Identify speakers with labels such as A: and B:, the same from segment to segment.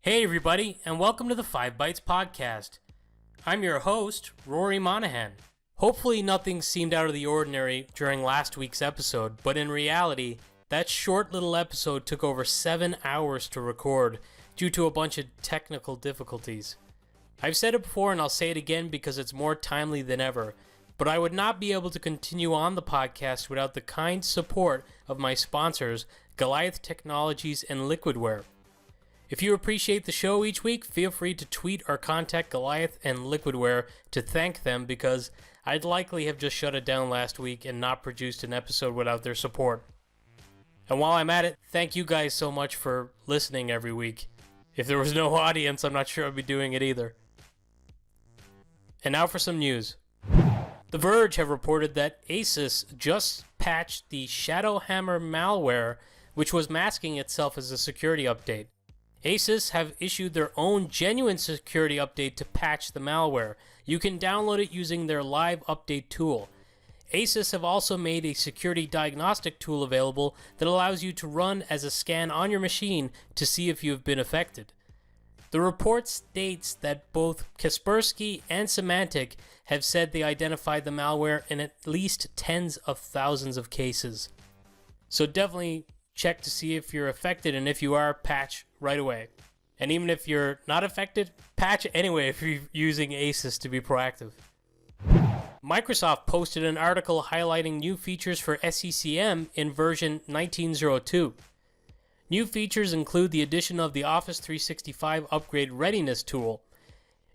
A: Hey everybody, and welcome to the 5 Bytes Podcast. I'm your host, Rory Monahan. Hopefully nothing seemed out of the ordinary during last week's episode, but in reality, that short little episode took over 7 hours to record due to a bunch of technical difficulties. I've said it before and I'll say it again because it's more timely than ever, but I would not be able to continue on the podcast without the kind support of my sponsors, Goliath Technologies and Liquidware. If you appreciate the show each week, feel free to tweet or contact Goliath and Liquidware to thank them because I'd likely have just shut it down last week and not produced an episode without their support. And while I'm at it, thank you guys so much for listening every week. If there was no audience, I'm not sure I'd be doing it either. And now for some news. The Verge have reported that ASUS just patched the ShadowHammer Malware, which was masking itself as a security update. ASUS have issued their own genuine security update to patch the malware. You can download it using their live update tool. ASUS have also made a security diagnostic tool available that allows you to run as a scan on your machine to see if you have been affected. The report states that both Kaspersky and Symantec have said they identified the malware in at least tens of thousands of cases. So definitely check to see if you're affected, and if you are, patch right away. And even if you're not affected, patch anyway if you're using ASUS to be proactive. Microsoft posted an article highlighting new features for SCCM in version 19.02. New features include the addition of the Office 365 Upgrade Readiness tool.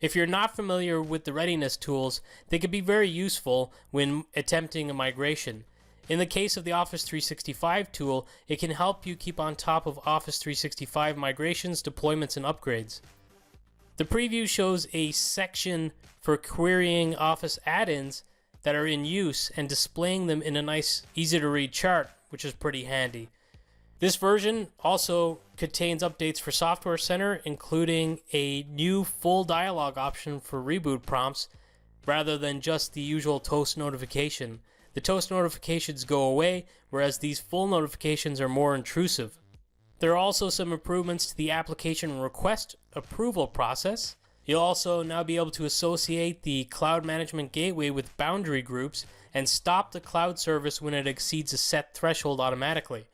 A: If you're not familiar with the readiness tools, they can be very useful when attempting a migration. In the case of the Office 365 tool, it can help you keep on top of Office 365 migrations, deployments, and upgrades. The preview shows a section for querying Office add-ins that are in use and displaying them in a nice, easy-to-read chart, which is pretty handy. This version also contains updates for Software Center, including a new full dialog option for reboot prompts, rather than just the usual toast notification. The toast notifications go away, whereas these full notifications are more intrusive. There are also some improvements to the application request approval process. You'll also now be able to associate the Cloud Management Gateway with boundary groups and stop the cloud service when it exceeds a set threshold automatically.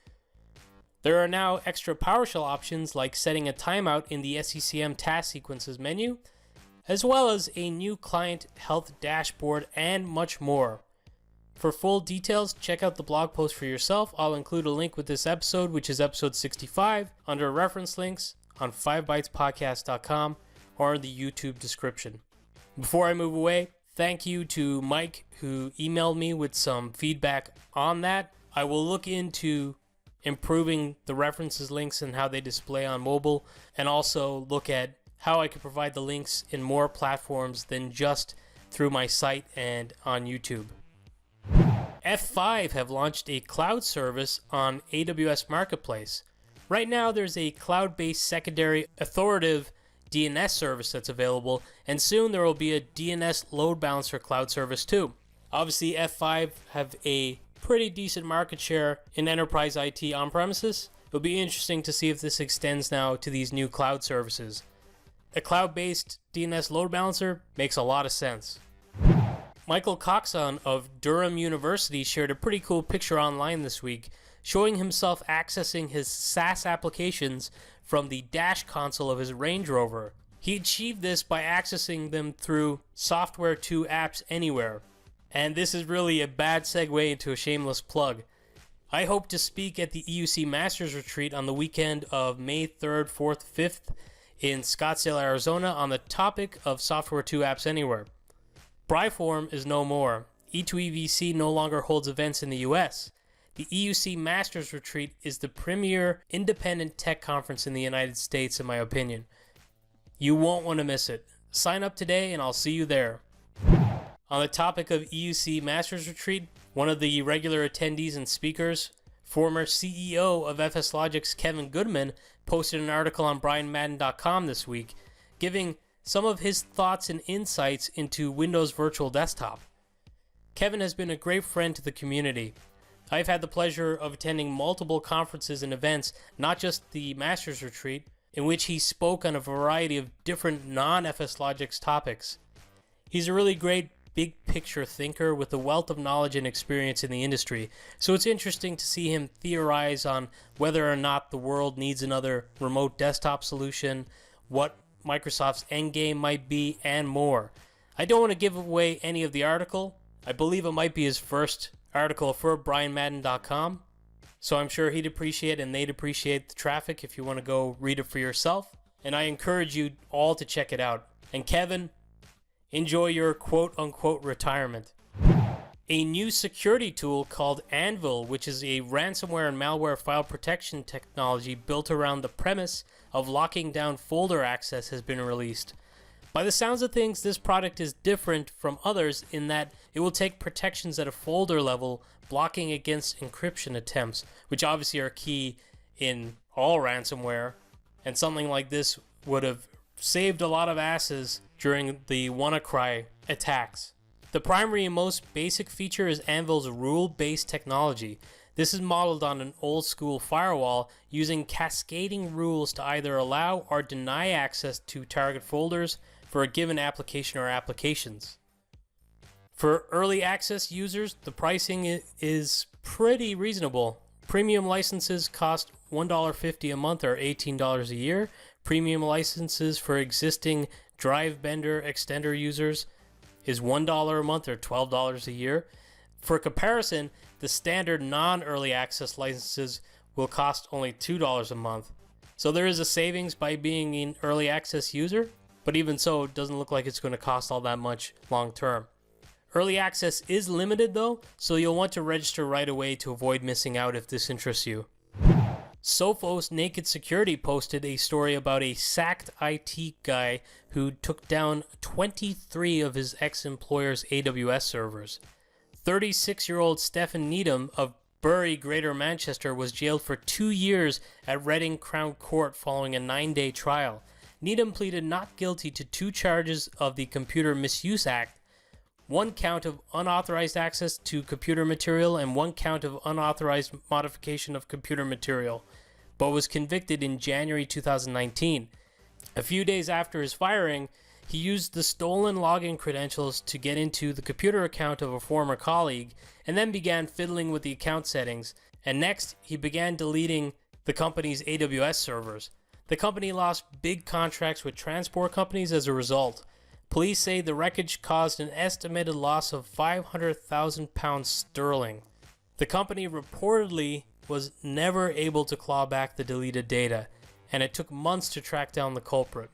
A: There are now extra PowerShell options like setting a timeout in the SCCM task sequences menu, as well as a new client health dashboard and much more. For full details, check out the blog post for yourself. I'll include a link with this episode, which is episode 65, under reference links on 5bytespodcast.com or in the YouTube description. Before I move away, thank you to Mike who emailed me with some feedback on that. I will look into improving the references links and how they display on mobile, and also look at how I can provide the links in more platforms than just through my site and on YouTube. F5 have launched a cloud service on AWS Marketplace. Right now there's a cloud-based secondary authoritative DNS service that's available, and soon there will be a DNS load balancer cloud service too. Obviously F5 have a pretty decent market share in enterprise IT on-premises. It'll be interesting to see if this extends now to these new cloud services. A cloud-based DNS load balancer makes a lot of sense. Michael Coxon of Durham University shared a pretty cool picture online this week showing himself accessing his SAS applications from the dash console of his Range Rover. He achieved this by accessing them through Software2 Apps Anywhere. And this is really a bad segue into a shameless plug. I hope to speak at the EUC Masters Retreat on the weekend of May 3rd, 4th, 5th in Scottsdale, Arizona on the topic of Software2 Apps Anywhere. Bryform is no more. E2EVC no longer holds events in the US. The EUC Masters Retreat is the premier independent tech conference in the United States, in my opinion. You won't want to miss it. Sign up today and I'll see you there. On the topic of EUC Masters Retreat, one of the regular attendees and speakers, former CEO of FSLogix Kevin Goodman, posted an article on BrianMadden.com this week, giving some of his thoughts and insights into Windows Virtual Desktop. Kevin has been a great friend to the community. I've had the pleasure of attending multiple conferences and events, not just the Masters Retreat, in which he spoke on a variety of different non-FSLogix topics. He's a really great big picture thinker with a wealth of knowledge and experience in the industry, so it's interesting to see him theorize on whether or not the world needs another remote desktop solution, what Microsoft's endgame might be, and more. I don't want to give away any of the article. I believe it might be his first article for BrianMadden.com, so I'm sure he'd appreciate and they'd appreciate the traffic if you want to go read it for yourself, and I encourage you all to check it out. And Kevin, enjoy your quote-unquote retirement. A new security tool called Anvil, which is a ransomware and malware file protection technology built around the premise of locking down folder access, has been released. By the sounds of things, this product is different from others in that it will take protections at a folder level, blocking against encryption attempts, which obviously are key in all ransomware, and something like this would have saved a lot of asses during the WannaCry attacks. The primary and most basic feature is Anvil's rule-based technology. This is modeled on an old-school firewall using cascading rules to either allow or deny access to target folders for a given application or applications. For early access users, the pricing is pretty reasonable. Premium licenses cost $1.50 a month or $18 a year. Premium licenses for existing Drive Bender extender users is $1 a month or $12 a year. For comparison, the standard non-early access licenses will cost only $2 a month. So there is a savings by being an early access user, but even so, it doesn't look like it's going to cost all that much long term. Early access is limited though, so you'll want to register right away to avoid missing out if this interests you. Sophos Naked Security posted a story about a sacked IT guy who took down 23 of his ex-employer's AWS servers. 36-year-old Stephen Needham of Bury, Greater Manchester was jailed for 2 years at Reading Crown Court following a 9-day trial. Needham pleaded not guilty to 2 charges of the Computer Misuse Act, 1 count of unauthorized access to computer material and 1 count of unauthorized modification of computer material, but was convicted in January 2019. A few days after his firing, he used the stolen login credentials to get into the computer account of a former colleague and then began fiddling with the account settings, and next he began deleting the company's AWS servers. The company lost big contracts with transport companies as a result. Police say the wreckage caused an estimated loss of £500,000. The company reportedly was never able to claw back the deleted data, and it took months to track down the culprit.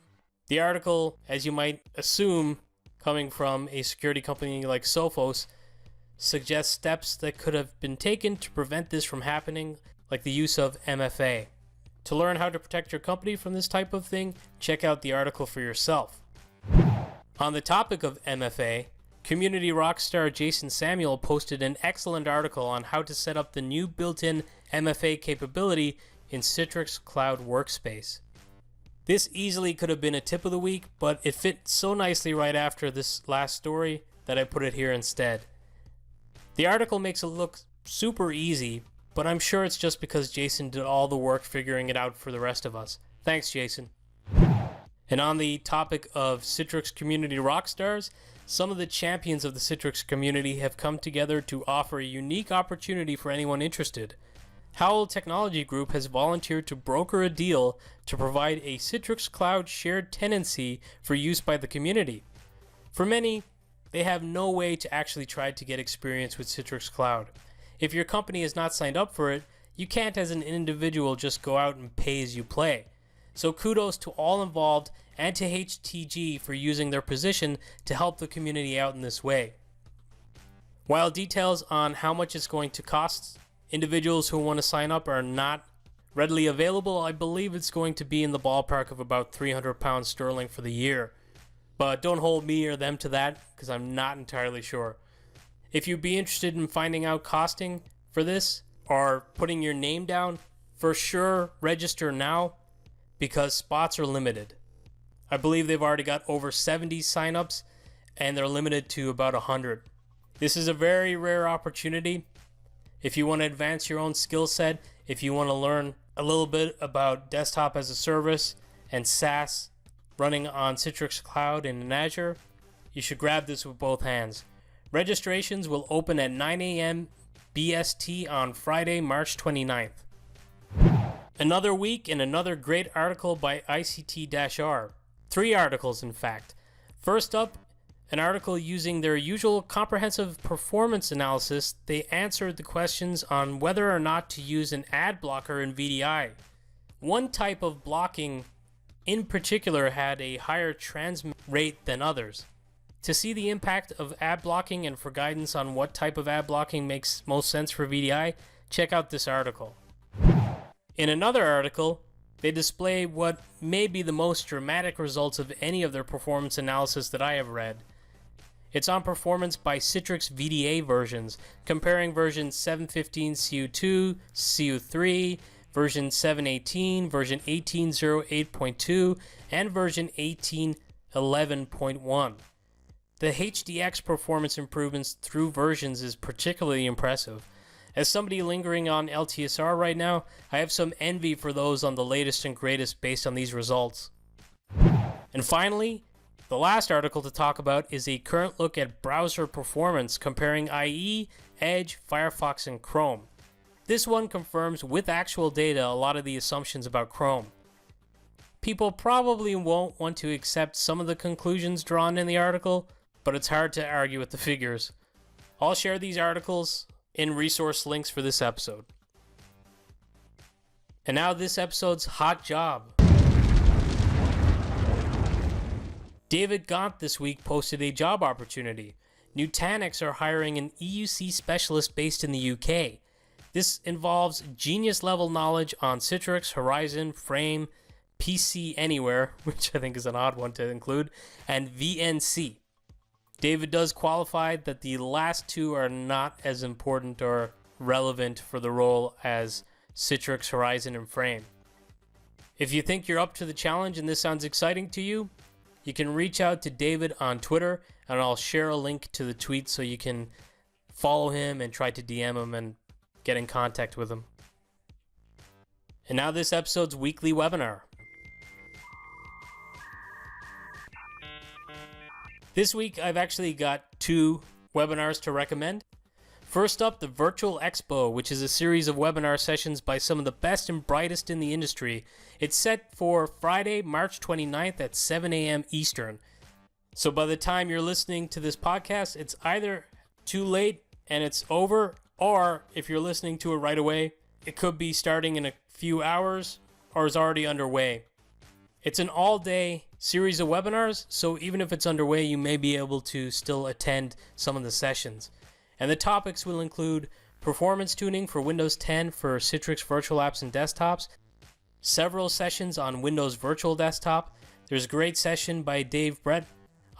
A: The article, as you might assume, coming from a security company like Sophos, suggests steps that could have been taken to prevent this from happening, like the use of MFA. To learn how to protect your company from this type of thing, check out the article for yourself. On the topic of MFA, community rockstar Jason Samuel posted an excellent article on how to set up the new built-in MFA capability in Citrix Cloud Workspace. This easily could have been a tip of the week, but it fit so nicely right after this last story that I put it here instead. The article makes it look super easy, but I'm sure it's just because Jason did all the work figuring it out for the rest of us. Thanks, Jason. And on the topic of Citrix Community rockstars, some of the champions of the Citrix community have come together to offer a unique opportunity for anyone interested. Howell Technology Group has volunteered to broker a deal to provide a Citrix Cloud shared tenancy for use by the community. For many, they have no way to actually try to get experience with Citrix Cloud. If your company is not signed up for it, you can't as an individual just go out and pay as you play. So kudos to all involved and to HTG for using their position to help the community out in this way. While details on how much it's going to cost individuals who want to sign up are not readily available, I believe it's going to be in the ballpark of about £300 for the year. But don't hold me or them to that, because I'm not entirely sure. If you'd be interested in finding out costing for this or putting your name down, for sure register now, because spots are limited. I believe they've already got over 70 signups and they're limited to about 100. This is a very rare opportunity. If you want to advance your own skill set, if you want to learn a little bit about desktop as a service, and SAS running on Citrix Cloud and in Azure, you should grab this with both hands. Registrations will open at 9 a.m. BST on Friday, March 29th. Another week and another great article by ICT-R. 3 articles, in fact. First up, an article using their usual comprehensive performance analysis. They answered the questions on whether or not to use an ad blocker in VDI. One type of blocking in particular had a higher transmit rate than others. To see the impact of ad blocking and for guidance on what type of ad blocking makes most sense for VDI, check out this article. In another article, they display what may be the most dramatic results of any of their performance analysis that I have read. It's on performance by Citrix VDA versions, comparing version 7.15 CU2, CU3, version 7.18, version 18.08.2, and version 18.11.1. The HDX performance improvements through versions is particularly impressive. As somebody lingering on LTSR right now, I have some envy for those on the latest and greatest based on these results. And finally, the last article to talk about is a current look at browser performance comparing IE, Edge, Firefox, and Chrome. This one confirms with actual data a lot of the assumptions about Chrome. People probably won't want to accept some of the conclusions drawn in the article, but it's hard to argue with the figures. I'll share these articles in resource links for this episode. And now this episode's hot job. David Gaunt this week posted a job opportunity. Nutanix are hiring an EUC specialist based in the UK. This involves genius level knowledge on Citrix, Horizon, Frame, PC Anywhere, which I think is an odd one to include, and VNC. David does qualify that the last two are not as important or relevant for the role as Citrix, Horizon, and Frame. If you think you're up to the challenge and this sounds exciting to you, you can reach out to David on Twitter, and I'll share a link to the tweet so you can follow him and try to DM him and get in contact with him. And now this episode's weekly webinar. This week, I've actually got 2 webinars to recommend. First up, the Virtual Expo, which is a series of webinar sessions by some of the best and brightest in the industry. It's set for Friday, March 29th at 7 a.m. Eastern. So by the time you're listening to this podcast, it's either too late and it's over, or if you're listening to it right away, it could be starting in a few hours or is already underway. It's an all-day series of webinars, so even if it's underway, you may be able to still attend some of the sessions. And the topics will include performance tuning for Windows 10 for Citrix virtual apps and desktops, several sessions on Windows Virtual Desktop. There's a great session by Dave Brett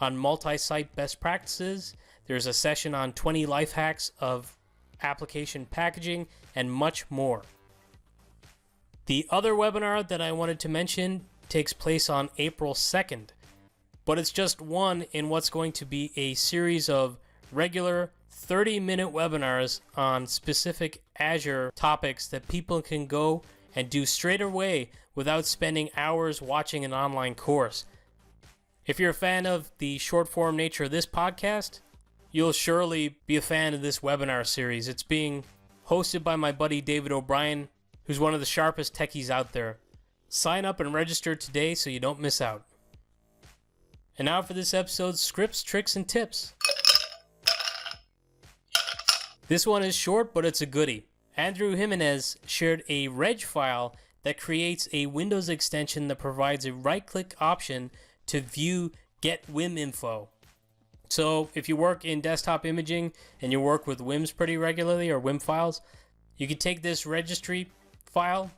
A: on multi-site best practices. There's a session on 20 life hacks of application packaging, and much more. The other webinar that I wanted to mention takes place on April 2nd, but it's just one in what's going to be a series of regular 30-minute webinars on specific Azure topics that people can go and do straight away without spending hours watching an online course. If you're a fan of the short-form nature of this podcast, you'll surely be a fan of this webinar series. It's being hosted by my buddy David O'Brien, who's one of the sharpest techies out there. Sign up and register today so you don't miss out. And now for this episode's scripts, tricks, and tips. This one is short, but it's a goodie. Andrew Jimenez shared a reg file that creates a Windows extension that provides a right-click option to view Get WIM info. So if you work in desktop imaging and you work with WIMs pretty regularly, or WIM files, you can take this registry file,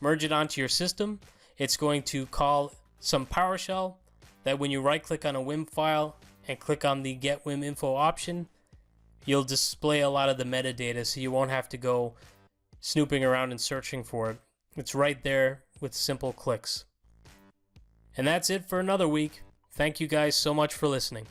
A: merge it onto your system. It's going to call some PowerShell that when you right-click on a WIM file and click on the Get WIM info option, you'll display a lot of the metadata, so you won't have to go snooping around and searching for it. It's right there with simple clicks. And that's it for another week. Thank you guys so much for listening.